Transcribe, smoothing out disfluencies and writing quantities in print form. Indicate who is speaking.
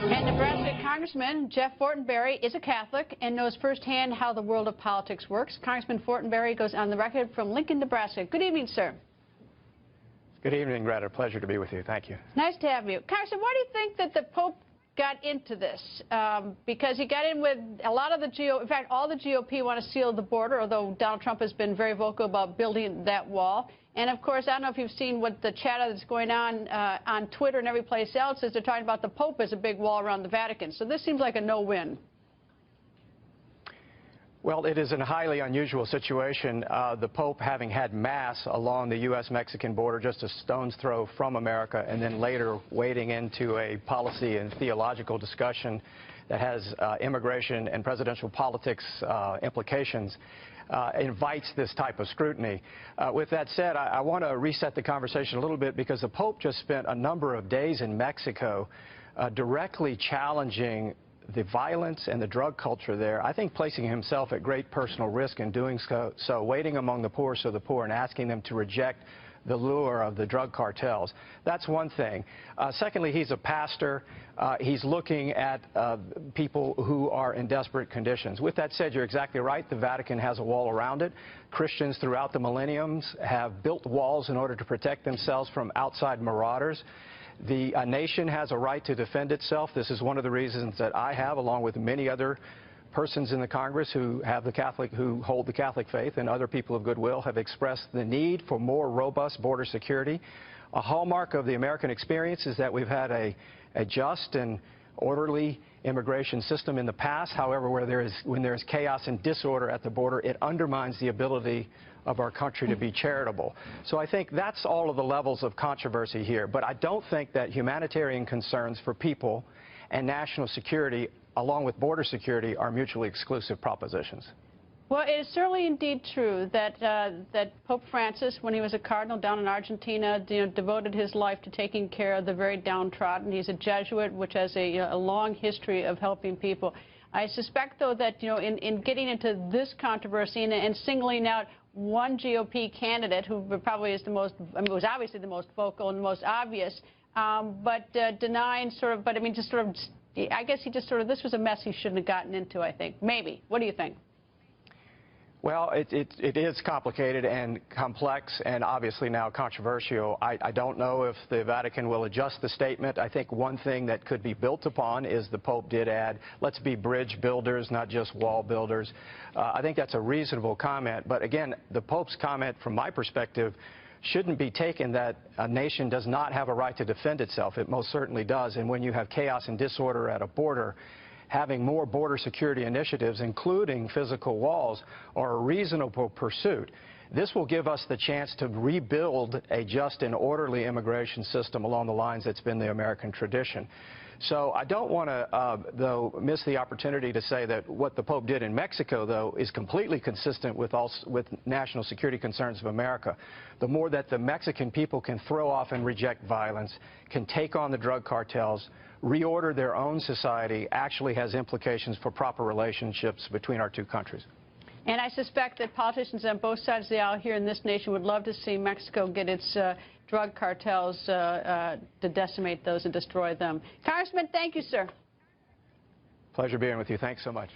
Speaker 1: And Nebraska Congressman Jeff Fortenberry is a Catholic and knows firsthand how the world of politics works. Congressman Fortenberry goes on the record from Lincoln, Nebraska. Good evening, sir.
Speaker 2: Good evening, Greta. Pleasure to be with you. Thank you.
Speaker 1: Nice to have you. Congressman, why do you think that the Pope got into this? Because he got in with a lot of the in fact, all the GOP want to seal the border, although Donald Trump has been very vocal about building that wall. And, of course, I don't know if you've seen what the chatter that's going on Twitter and every place else is. They're talking about the Pope as a big wall around the Vatican. So this seems like a no-win.
Speaker 2: Well, it is a highly unusual situation, the Pope having had Mass along the U.S.-Mexican border just a stone's throw from America, and then later wading into a policy and theological discussion that has immigration and presidential politics implications. Invites this type of scrutiny. With that said, I want to reset the conversation a little bit because the Pope just spent a number of days in Mexico directly challenging the violence and the drug culture there, I think placing himself at great personal risk in doing so, waiting among the poorest of the poor and asking them to reject the lure of the drug cartels. That's one thing. Secondly, he's a pastor. He's looking at people who are in desperate conditions. With that said, you're exactly right. The Vatican has a wall around it. Christians throughout the millenniums have built walls in order to protect themselves from outside marauders. The nation has a right to defend itself. This is one of the reasons that I have, along with many other persons in the Congress who hold the Catholic faith and other people of goodwill, have expressed the need for more robust border security. A hallmark of the American experience is that we've had a just and orderly immigration system in the past. However, when there is chaos and disorder at the border, it undermines the ability of our country to be charitable. So I think that's all of the levels of controversy here. But I don't think that humanitarian concerns for people and national security, along with border security, are mutually exclusive propositions.
Speaker 1: Well, it is certainly indeed true that that Pope Francis, when he was a cardinal down in Argentina, devoted his life to taking care of the very downtrodden. He's a Jesuit, which has a long history of helping people. I suspect, though, that in getting into this controversy and singling out one GOP candidate who probably is the most, was obviously the most vocal and the most obvious, but denying I guess he just this was a mess he shouldn't have gotten into, I think. Maybe. What do you think?
Speaker 2: Well, it is complicated and complex and obviously now controversial. I don't know if the Vatican will adjust the statement. I think one thing that could be built upon is the Pope did add, let's be bridge builders, not just wall builders. I think that's a reasonable comment. But again, the Pope's comment, from my perspective, shouldn't be taken that a nation does not have a right to defend itself. It most certainly does. And when you have chaos and disorder at a border, having more border security initiatives, including physical walls, are a reasonable pursuit. This will give us the chance to rebuild a just and orderly immigration system along the lines that's been the American tradition. So I don't want to, though, miss the opportunity to say that what the Pope did in Mexico, though, is completely consistent with national security concerns of America. The more that the Mexican people can throw off and reject violence, can take on the drug cartels, reorder their own society, actually has implications for proper relationships between our two countries.
Speaker 1: And I suspect that politicians on both sides of the aisle here in this nation would love to see Mexico get its drug cartels to decimate those and destroy them. Congressman, thank you, sir.
Speaker 2: Pleasure being with you. Thanks so much.